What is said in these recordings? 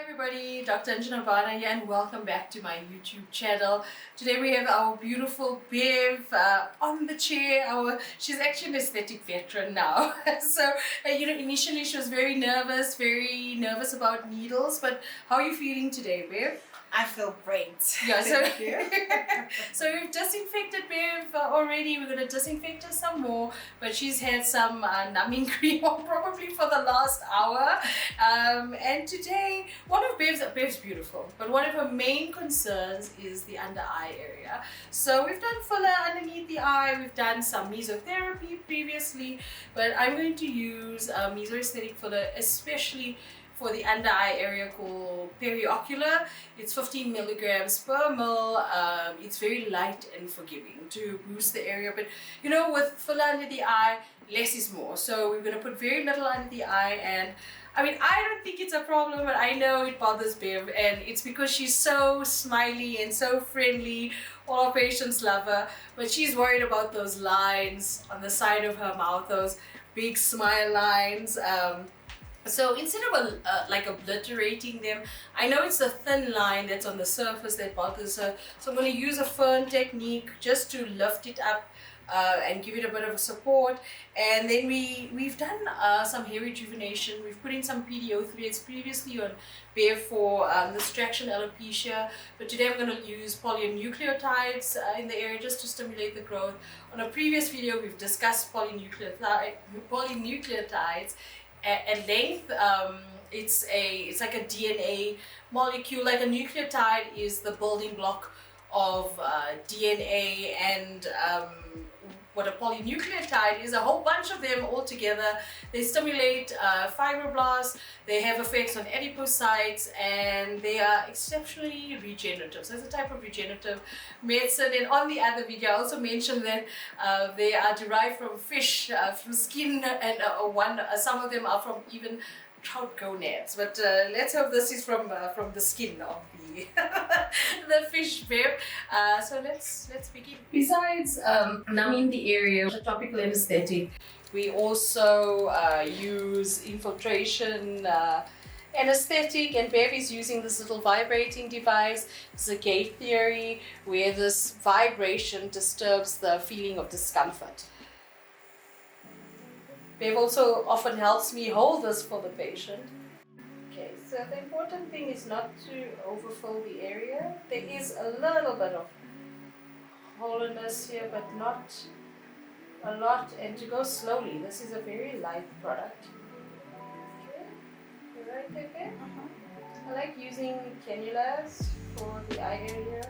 everybody, Dr. Anjana Bana here and welcome back to my YouTube channel. Today we have our beautiful Bev on the chair. She's actually an aesthetic veteran now. So, initially she was very nervous about needles, but how are you feeling today, Bev? I feel great. Yeah, so, Thank you. So we've disinfected Bev already. We're going to disinfect her some more, but she's had some numbing cream on probably for the last hour. And today, Bev's beautiful, but one of her main concerns is the under eye area. So we've done filler underneath the eye. We've done some mesotherapy previously, but I'm going to use mesoaesthetic filler, especially for the under eye area called periocular. It's 15 milligrams per ml. It's very light and forgiving to boost the area, but with filler under the eye, less is more. So we're going to put very little under the eye, and I don't think it's a problem, but I know it bothers Bev, and it's because she's so smiley and so friendly. All our patients love her, but she's worried about those lines on the side of her mouth, those big smile lines. So instead of obliterating them, I know it's the thin line that's on the surface that bothers her. So I'm going to use a fern technique just to lift it up and give it a bit of a support. And then we've done some hair rejuvenation. We've put in some PDO threads previously on Bev for this traction alopecia. But today I'm going to use polynucleotides in the area just to stimulate the growth. On a previous video, we've discussed polynucleotides at length. It's like a DNA molecule. Like a nucleotide is the building block of DNA, and what a polynucleotide is a whole bunch of them all together. They stimulate fibroblasts, they have effects on adipocytes, and they are exceptionally regenerative. So it's a type of regenerative medicine. And on the other video, I also mentioned that they are derived from fish, from skin, and some of them are from even trout gonads. But let's hope this is from the skin of the the fish, Bev. So let's begin. Besides numbing the area with a topical anesthetic, we also use infiltration anesthetic, and Bev is using this little vibrating device. It's a gate theory where this vibration disturbs the feeling of discomfort. Bev also often helps me hold this for the patient. Okay, so the important thing is not to overfill the area. There is a little bit of hollowness here, but not a lot, and to go slowly. This is a very light product. Okay, you right there, Bev? I like using cannulas for the eye area,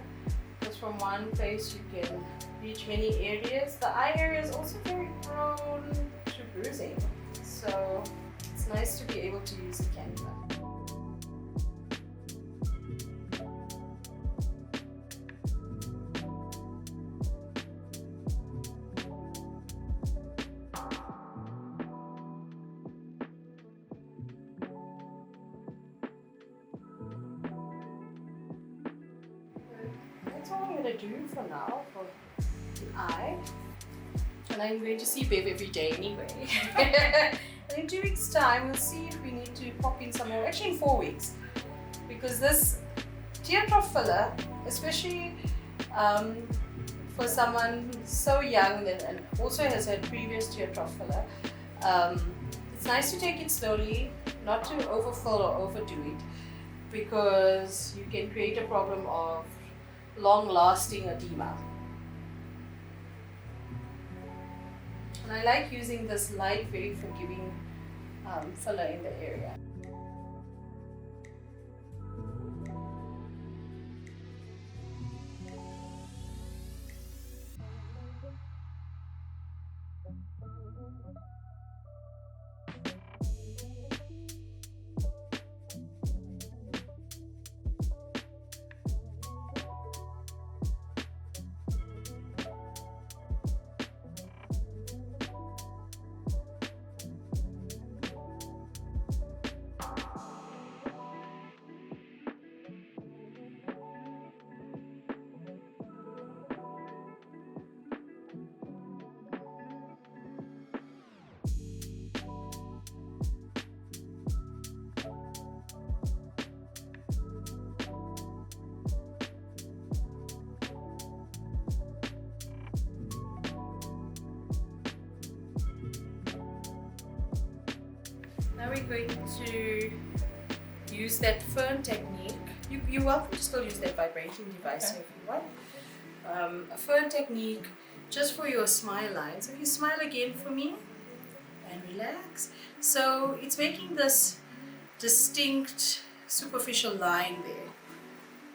because from one place you can reach many areas. The eye area is also very prone to bruising, so it's nice to be able to use a cannula. That's all I'm going to do for now for the eye. And I'm going to see Bev every day anyway. And in 2 weeks' time, we'll see if we need to pop in some more. Actually, in 4 weeks, because this tear trough filler, especially for someone so young and also has had previous tear trough filler, it's nice to take it slowly, not to overfill or overdo it, because you can create a problem of long-lasting edema. And I like using this light, very forgiving filler in the area. we're going to use that fern technique. You're welcome to still use that vibrating device if you want. A fern technique just for your smile lines. If you smile again for me and relax. So it's making this distinct superficial line there.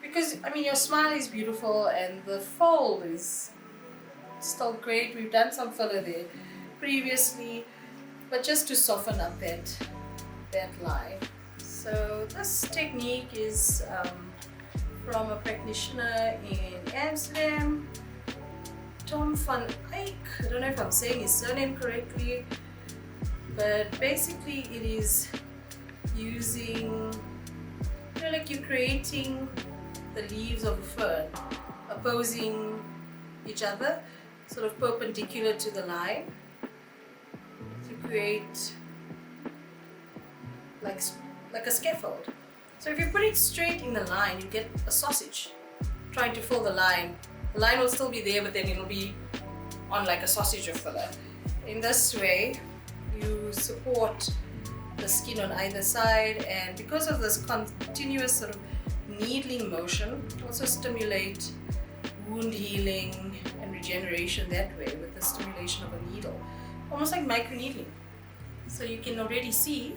Because, I mean, your smile is beautiful and the fold is still great. We've done some filler there previously, but just to soften up that line. So this technique is from a practitioner in Amsterdam, Tom van Eyck. I don't know if I'm saying his surname correctly, but basically it is using, you know, like you're creating the leaves of a fern opposing each other, sort of perpendicular to the line, to create like a scaffold. So if you put it straight in the line, you get a sausage trying to fill the line. The line will still be there, but then it'll be on like a sausage of filler. In this way, you support the skin on either side, and because of this continuous sort of needling motion, also stimulate wound healing and regeneration that way with the stimulation of a needle, almost like microneedling. So you can already see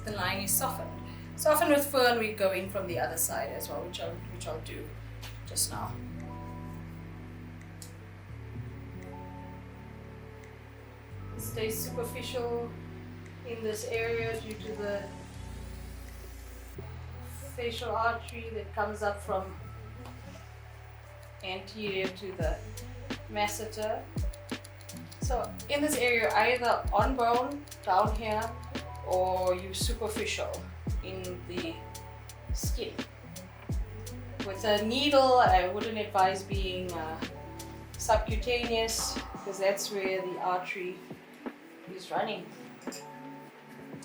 the line is softened. Soften with fern, we go in from the other side as well, which I'll do just now. Stay superficial in this area due to the facial artery that comes up from anterior to the masseter. So in this area, either on bone down here, or you superficial in the skin. With a needle, I wouldn't advise being subcutaneous, because that's where the artery is running.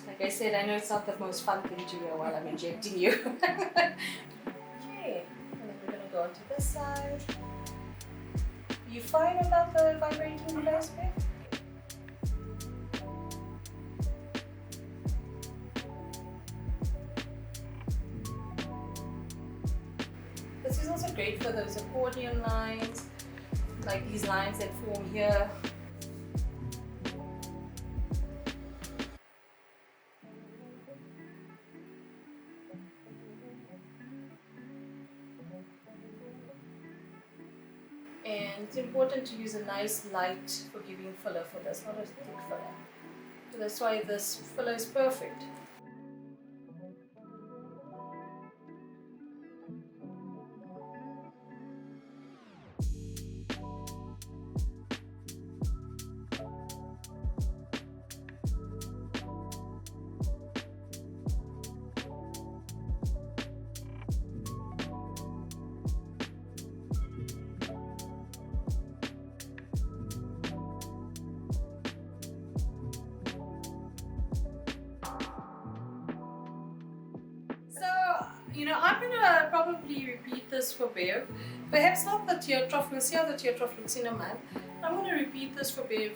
Like I said, I know it's not the most fun thing to wear while I'm injecting you. Okay, and then we're going to go on to this side. You fine about the vibrating device, babe? This is also great for those accordion lines, like these lines that form here. And it's important to use a nice light forgiving filler for this, not a thick filler. So that's why this filler is perfect. You know, I'm gonna probably repeat this for Bev. Perhaps not the tear trough, we'll see how the tear trough looks in a month. I'm gonna repeat this for Bev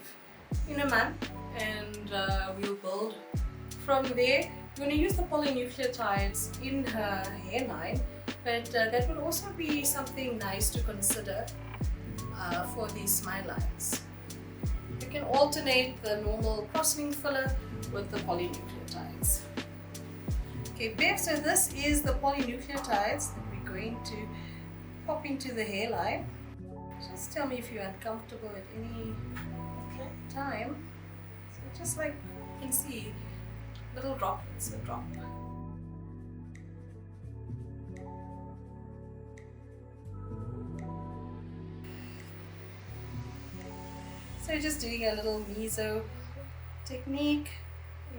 in a month, and we'll build from there. We're gonna use the polynucleotides in her hairline, but that would also be something nice to consider for these smile lines. You can alternate the normal cross-link filler with the polynucleotides. Okay, Bev, so this is the polynucleotides that we're going to pop into the hairline. Just tell me if you're uncomfortable at any time. So just like you can see, little droplets, a drop. So just doing a little meso technique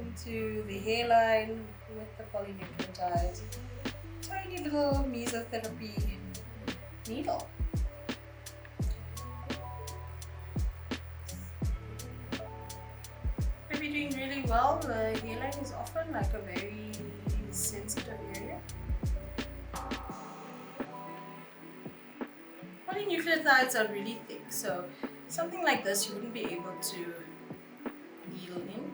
into the hairline with the polynucleotides. Tiny little mesotherapy needle. We'll be doing really well. The hairline is often like a very sensitive area. Polynucleotides are really thick, so something like this you wouldn't be able to needle in.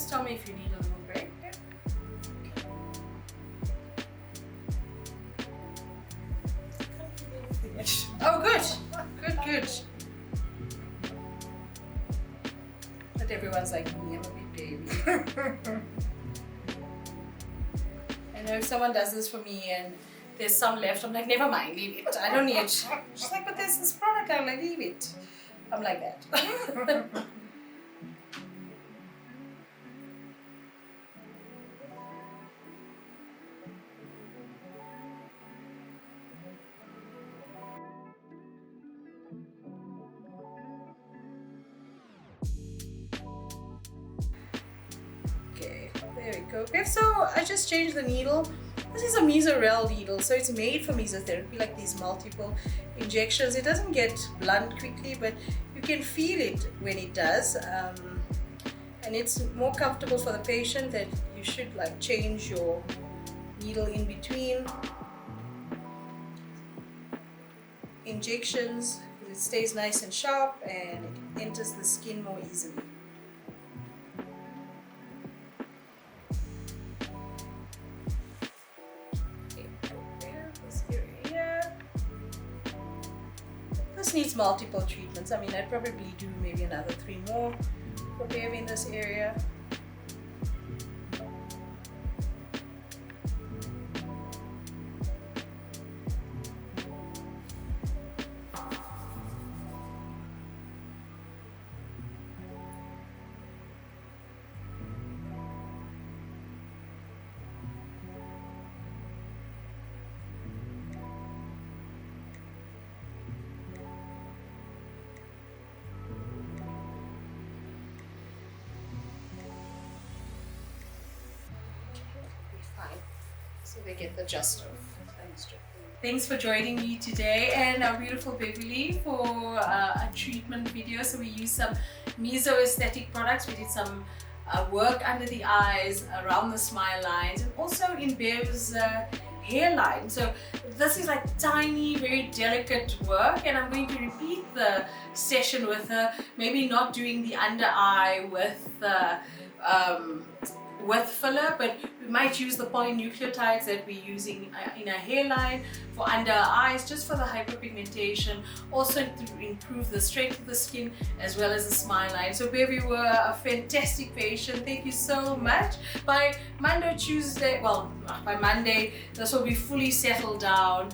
just tell me if you need a little break. Yeah. Oh, good. Good. But everyone's like me, I'm a big baby. I know if someone does this for me and there's some left, I'm like, never mind, leave it. I don't need it. She's like, but there's this product, I'm like, leave it. I'm like that. Okay, there we go. So I just changed the needle. This is a mesorel needle, so it's made for mesotherapy, like these multiple injections. It doesn't get blunt quickly, but you can feel it when it does. And it's more comfortable for the patient that you should like change your needle in between injections. It stays nice and sharp and it enters the skin more easily. This needs multiple treatments. I mean, I'd probably do maybe another 3 more for Bev in this area. So they get the gist of. Thanks for joining me today and our beautiful Beverley for a treatment video. So we used some meso-aesthetic products. We did some work under the eyes, around the smile lines, and also in Bev's hairline. So this is like tiny, very delicate work, and I'm going to repeat the session with her, maybe not doing the under eye with filler, but we might use the polynucleotides that we're using in our hairline for under our eyes, just for the hyperpigmentation, also to improve the strength of the skin as well as the smile line. So Bev, you were a fantastic patient. Thank you so much. By Monday, Tuesday, well, by Monday, this will be fully settled down.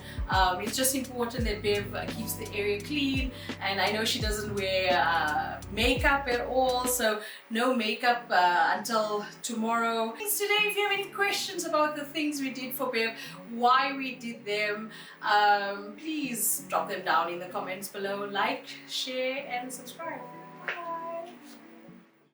It's just important that Bev keeps the area clean, and I know she doesn't wear makeup at all, so no makeup until tomorrow. Today, if you have any questions about the things we did for Bev, why we did them, please drop them down in the comments below. Like, share and subscribe.